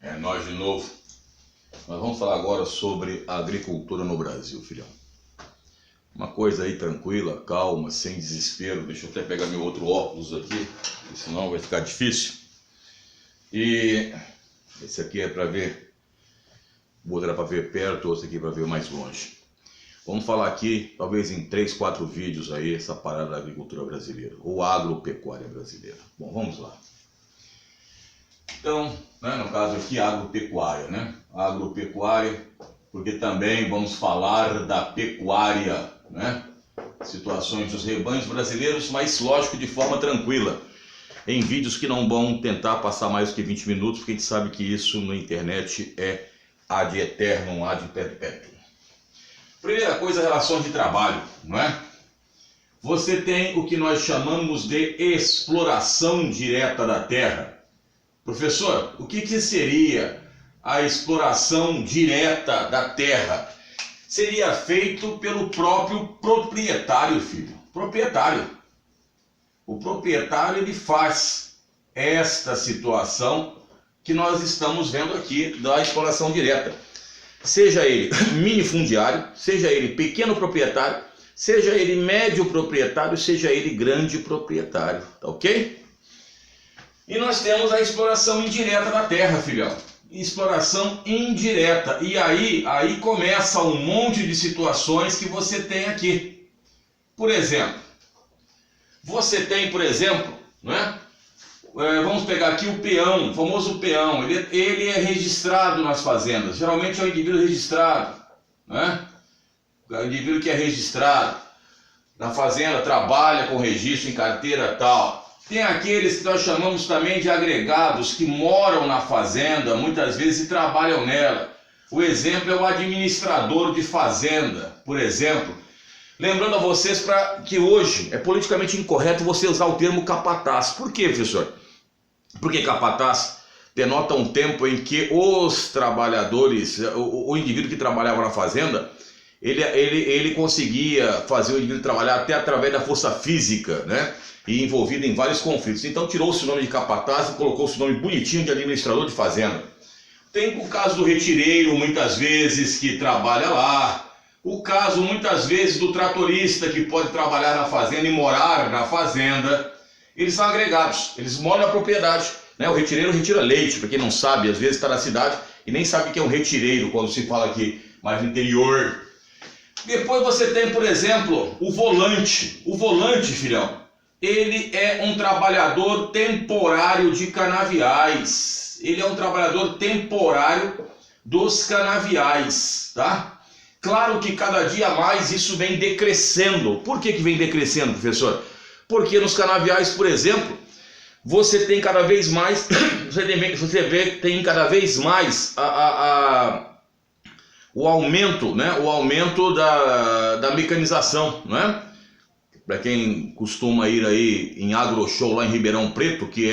É nós de novo. Nós vamos falar agora sobre a agricultura no Brasil, filhão. Uma coisa aí tranquila, calma, sem desespero. Deixa eu até pegar meu outro óculos aqui, senão vai ficar difícil. E esse aqui é para ver, o outro era para ver perto, outro aqui para ver mais longe. Vamos falar aqui, talvez em 3, 4 vídeos aí, essa parada da agricultura brasileira, ou agropecuária brasileira. Bom, vamos lá. Então, no caso aqui, agropecuária, né? Agropecuária, porque também vamos falar da pecuária, né? Situações dos rebanhos brasileiros, mas lógico, de forma tranquila. Em vídeos que não vão tentar passar mais do que 20 minutos, porque a gente sabe que isso na internet é ad eternum, ad perpetuum. Primeira coisa, relações de trabalho, não é? Você tem o que nós chamamos de exploração direta da terra. Professor, o que seria a exploração direta da terra? Seria feito pelo próprio proprietário, filho. Proprietário. O proprietário, ele faz esta situação que nós estamos vendo aqui da exploração direta. Seja ele minifundiário, seja ele pequeno proprietário, seja ele médio proprietário, seja ele grande proprietário, tá ok? E nós temos a exploração indireta da terra, filhão. Exploração indireta. E aí começa um monte de situações que você tem aqui. Por exemplo, você tem, não é? Vamos pegar aqui o peão, o famoso peão. Ele é registrado nas fazendas. Geralmente é um indivíduo registrado, né? O indivíduo que é registrado na fazenda, trabalha com registro em carteira e tal. Tem aqueles que nós chamamos também de agregados, que moram na fazenda, muitas vezes, e trabalham nela. O exemplo é o administrador de fazenda, por exemplo. Lembrando a vocês que hoje é politicamente incorreto você usar o termo capataz. Por quê, professor? Porque capataz denota um tempo em que os trabalhadores, o indivíduo que trabalhava na fazenda, ele conseguia fazer o indivíduo trabalhar até através da força física, né? E envolvido em vários conflitos. Então tirou-se o nome de capataz e colocou-se o nome bonitinho de administrador de fazenda. Tem o caso do retireiro, muitas vezes, que trabalha lá. O caso, muitas vezes, do tratorista, que pode trabalhar na fazenda e morar na fazenda. Eles são agregados, eles moram na propriedade, né? O retireiro retira leite, para quem não sabe, às vezes está na cidade e nem sabe o que é um retireiro, quando se fala aqui mais no interior. Depois você tem, por exemplo, o volante. O volante, filhão, ele é um trabalhador temporário de canaviais. Ele é um trabalhador temporário dos canaviais, tá? Claro que cada dia mais isso vem decrescendo. Por que vem decrescendo, professor? Porque nos canaviais, por exemplo, você tem cada vez mais, tem cada vez mais o aumento, né? O aumento da mecanização, não é? Para quem costuma ir aí em AgroShow lá em Ribeirão Preto, que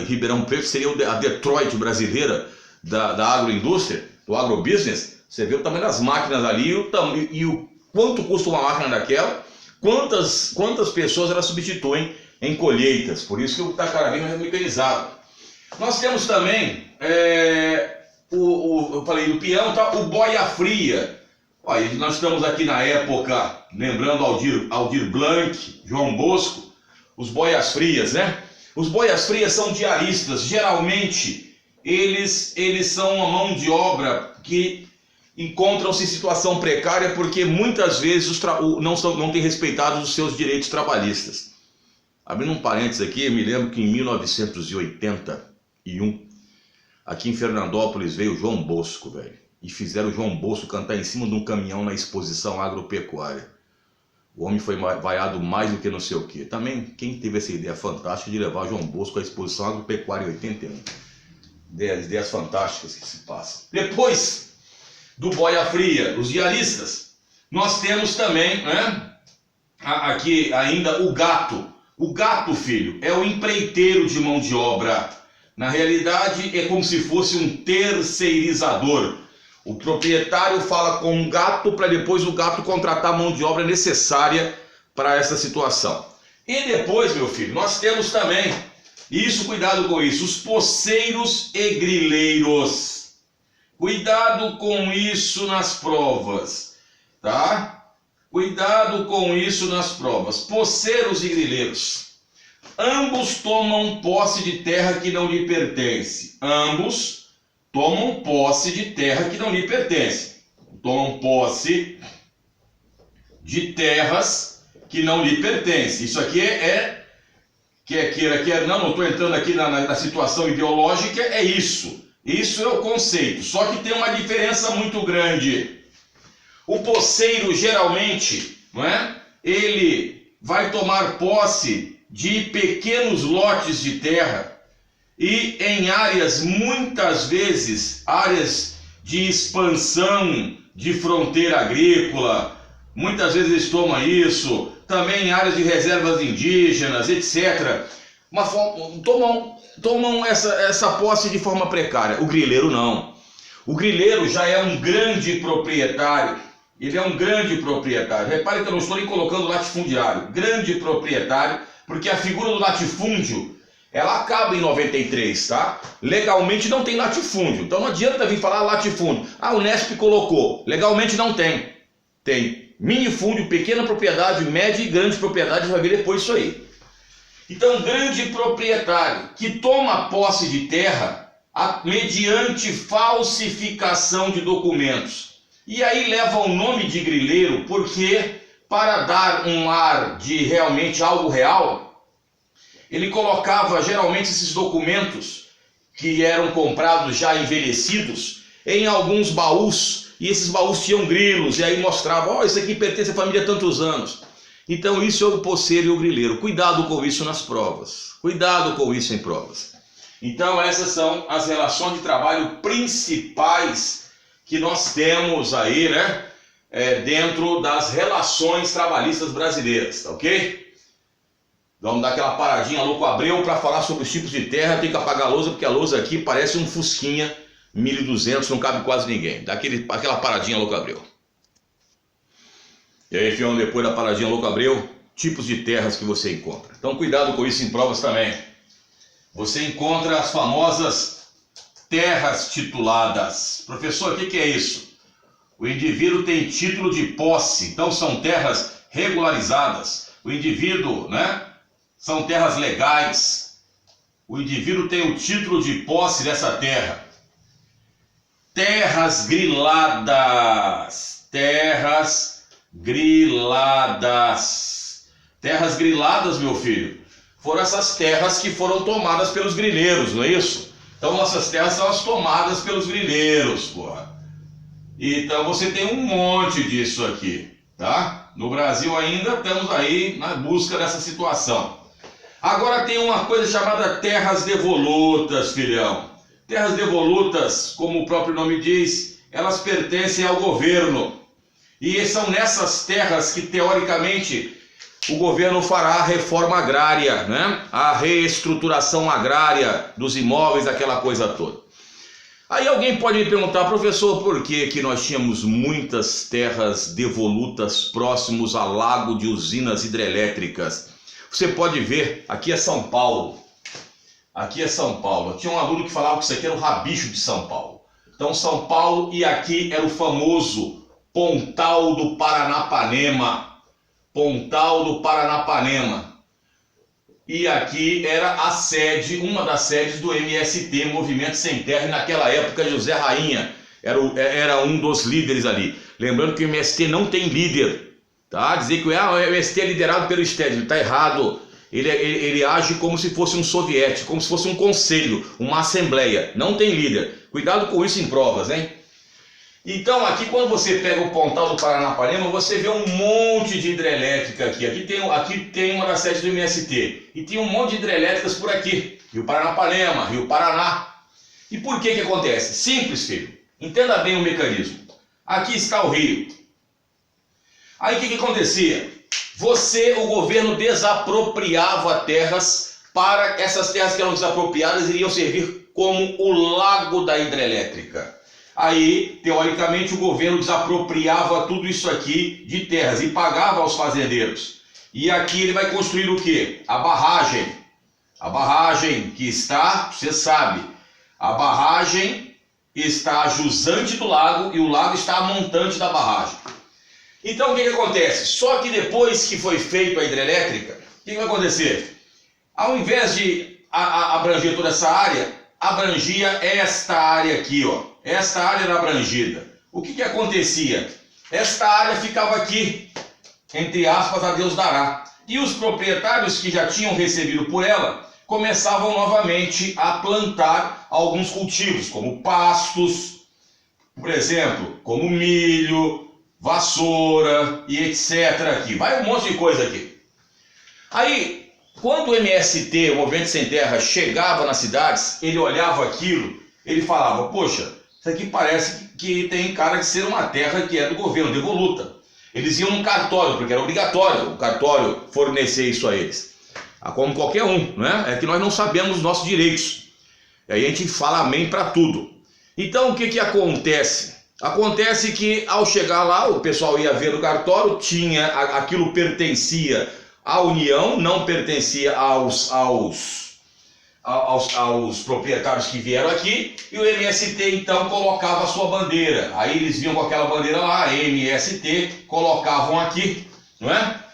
Ribeirão Preto seria a Detroit brasileira da agroindústria, do agrobusiness. Você vê o tamanho das máquinas ali e o quanto custa uma máquina daquela, quantas pessoas elas substituem em colheitas. Por isso que está cada vez mais mecanizado. Nós temos também, eu falei do peão, tá? O boia fria. Olha, nós estamos aqui na época, lembrando Aldir Blanc, João Bosco, os boias frias, né? Os boias frias são diaristas. Geralmente, eles são uma mão de obra que encontram-se em situação precária porque muitas vezes não têm respeitado os seus direitos trabalhistas. Abrindo um parênteses aqui, eu me lembro que em 1981, aqui em Fernandópolis veio o João Bosco, velho. E fizeram o João Bosco cantar em cima de um caminhão na exposição agropecuária. O homem foi vaiado mais do que não sei o quê. Também, quem teve essa ideia fantástica de levar o João Bosco à exposição agropecuária em 81? Ideias fantásticas que se passam. Depois do boia fria, os diaristas, nós temos também, né, aqui ainda o gato. O gato, filho, é o empreiteiro de mão de obra. Na realidade, é como se fosse um terceirizador. O proprietário fala com um gato para depois o gato contratar a mão de obra necessária para essa situação. E depois, meu filho, nós temos também Isso, cuidado com isso. Os poceiros e grileiros. Cuidado com isso nas provas, tá? Cuidado com isso nas provas. Poceiros e grileiros. Ambos tomam posse de terra que não lhe pertence. Ambos tomam posse de terra que não lhe pertence. Tomam posse de terras que não lhe pertencem. Isso aqui quer queira, quer não estou entrando aqui na situação ideológica, é isso. Isso é o conceito, só que tem uma diferença muito grande. O poceiro, geralmente, não é? Ele vai tomar posse de pequenos lotes de terra e em áreas, muitas vezes, áreas de expansão de fronteira agrícola. Muitas vezes eles tomam isso, também em áreas de reservas indígenas, etc. Tomam essa posse de forma precária. O grileiro não. O grileiro já é um grande proprietário. Ele é um grande proprietário. Repare que eu não estou nem colocando latifundiário. Grande proprietário, porque a figura do latifúndio, ela acaba em 93, tá? Legalmente não tem latifúndio. Então não adianta vir falar latifúndio. Ah, o Unesp colocou. Legalmente não tem. Tem minifúndio, pequena propriedade, média e grande propriedade, vai ver depois isso aí. Então, grande proprietário que toma posse de terra mediante falsificação de documentos. E aí leva o nome de grileiro, porque para dar um ar de realmente algo real, ele colocava geralmente esses documentos que eram comprados já envelhecidos em alguns baús. E esses baús tinham grilos, e aí mostrava, ó, isso aqui pertence à família há tantos anos. Então isso é o poceiro e o grileiro. Cuidado com isso nas provas. Cuidado com isso em provas. Então essas são as relações de trabalho principais que nós temos aí, né? Dentro das relações trabalhistas brasileiras, tá ok? Vamos dar aquela paradinha louco Abreu para falar sobre os tipos de terra. Tem que apagar a lousa, porque a lousa aqui parece um Fusquinha 1200, não cabe quase ninguém. Dá aquela paradinha louco Abreu. E aí, fião, depois da paradinha louco Abreu, tipos de terras que você encontra. Então cuidado com isso em provas também. Você encontra as famosas terras tituladas. Professor, o que é isso? O indivíduo tem título de posse, então são terras regularizadas. O indivíduo, né? São terras legais. O indivíduo tem o título de posse dessa terra. Terras griladas. Terras griladas. Terras griladas, meu filho, foram essas terras que foram tomadas pelos grileiros, não é isso? Então nossas terras são as tomadas pelos grileiros, porra. Então você tem um monte disso aqui, tá? No Brasil ainda estamos aí na busca dessa situação. Agora tem uma coisa chamada terras devolutas, filhão. Terras devolutas, como o próprio nome diz, elas pertencem ao governo. E são nessas terras que, teoricamente, o governo fará a reforma agrária, né? A reestruturação agrária dos imóveis, aquela coisa toda. Aí alguém pode me perguntar, professor, por que nós tínhamos muitas terras devolutas próximos a lago de usinas hidrelétricas? Você pode ver, aqui é São Paulo. Aqui é São Paulo. Tinha um aluno que falava que isso aqui era o rabicho de São Paulo. Então São Paulo e aqui era o famoso Pontal do Paranapanema. Pontal do Paranapanema. E aqui era a sede, uma das sedes do MST, Movimento Sem Terra, e naquela época José Rainha era um dos líderes ali. Lembrando que o MST não tem líder, tá? Dizer que o MST é liderado pelo STED, ele está errado. Ele age como se fosse um soviético, como se fosse um conselho, uma assembleia. Não tem líder. Cuidado com isso em provas, hein? Então aqui quando você pega o Pontal do Paranapanema, você vê um monte de hidrelétrica aqui. Aqui tem uma das sedes do MST. E tem um monte de hidrelétricas por aqui. Rio Paranapanema, Rio Paraná. E por que acontece? Simples, filho. Entenda bem o mecanismo. Aqui está o rio. Aí o que acontecia? O governo desapropriava terras para essas terras que eram desapropriadas iriam servir como o lago da hidrelétrica. Aí, teoricamente, o governo desapropriava tudo isso aqui de terras e pagava aos fazendeiros. E aqui ele vai construir o quê? A barragem. A barragem que está, você sabe, a barragem está a jusante do lago e o lago está a montante da barragem. Então o que acontece? Só que depois que foi feita a hidrelétrica, o que vai acontecer? Ao invés de abranger toda essa área, abrangia esta área aqui, ó. Esta área era abrangida. O que acontecia? Esta área ficava aqui, entre aspas, a Deus dará. E os proprietários que já tinham recebido por ela começavam novamente a plantar alguns cultivos, como pastos, por exemplo, como milho, vassoura e etc. aqui. Vai um monte de coisa aqui. Aí, quando o MST, o Movimento Sem Terra, chegava nas cidades, ele olhava aquilo, ele falava, poxa, isso aqui parece que tem cara de ser uma terra que é do governo, devoluta. Eles iam num cartório, porque era obrigatório o cartório fornecer isso a eles. Como qualquer um, né? É que nós não sabemos os nossos direitos. E aí a gente fala amém para tudo. Então o que acontece? Acontece que ao chegar lá, o pessoal ia ver no cartório, aquilo pertencia à União, não pertencia aos proprietários que vieram aqui, e o MST então colocava a sua bandeira. Aí eles vinham com aquela bandeira lá, MST, colocavam aqui, não é?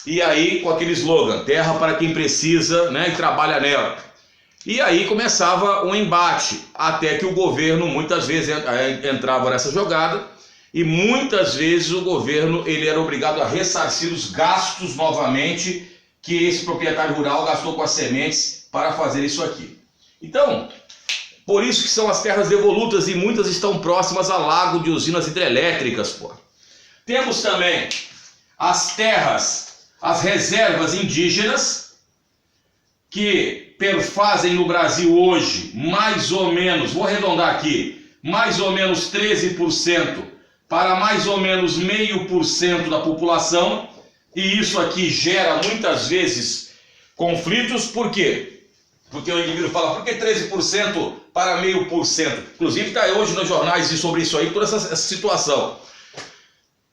E aí com aquele slogan, terra para quem precisa, né, e trabalha nela. E aí começava um embate, até que o governo muitas vezes entrava nessa jogada, e muitas vezes o governo ele era obrigado a ressarcir os gastos novamente que esse proprietário rural gastou com as sementes para fazer isso aqui. Então, por isso que são as terras devolutas e muitas estão próximas a lago de usinas hidrelétricas, pô. Temos também as terras, as reservas indígenas, que perfazem no Brasil hoje, mais ou menos, vou arredondar aqui, mais ou menos 13% para mais ou menos 0,5% da população, e isso aqui gera muitas vezes conflitos. Por quê? Porque o indivíduo fala, por que 13% para 0,5%? Inclusive está hoje nos jornais sobre isso aí, toda essa situação.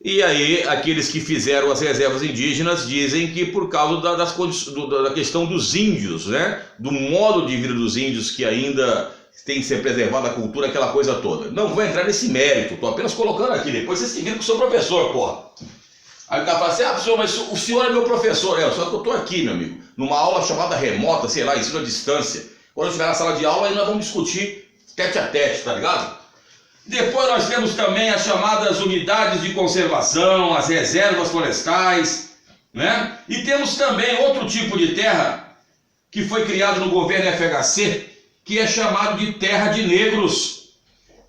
E aí aqueles que fizeram as reservas indígenas dizem que por causa da questão dos índios, né? Do modo de vida dos índios, que ainda tem que ser preservada a cultura, aquela coisa toda. Não vou entrar nesse mérito, estou apenas colocando aqui, depois vocês se viram com o seu professor, porra. Aí o cara fala assim, professor, mas o senhor é meu professor. Só que eu estou aqui, meu amigo, numa aula chamada remota, sei lá, ensino à distância. Quando eu estiver na sala de aula, aí nós vamos discutir tete a tete, tá ligado? Depois nós temos também as chamadas unidades de conservação, as reservas florestais, né? E temos também outro tipo de terra que foi criado no governo FHC, que é chamado de terra de negros.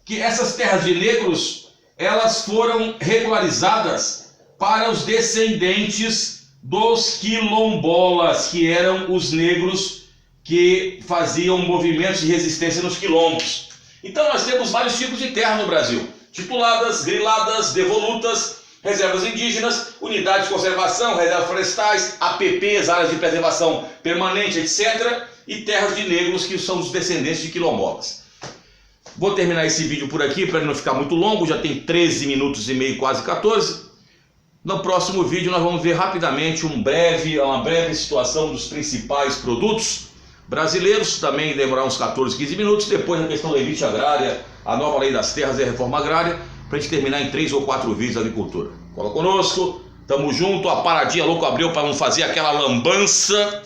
Que essas terras de negros, elas foram regularizadas para os descendentes dos quilombolas, que eram os negros que faziam movimentos de resistência nos quilombos. Então nós temos vários tipos de terra no Brasil: tituladas, griladas, devolutas, reservas indígenas, unidades de conservação, reservas florestais, APPs, áreas de preservação permanente, etc. E terras de negros, que são os descendentes de quilombolas. Vou terminar esse vídeo por aqui para ele não ficar muito longo, já tem 13 minutos e meio, quase 14. No próximo vídeo nós vamos ver rapidamente uma breve situação dos principais produtos brasileiros, também demorar uns 14, 15 minutos, depois a questão da elite agrária, a nova lei das terras e a reforma agrária, para a gente terminar em 3 ou 4 vídeos da agricultura. Cola conosco, tamo junto, a paradinha Louco Abreu para não fazer aquela lambança.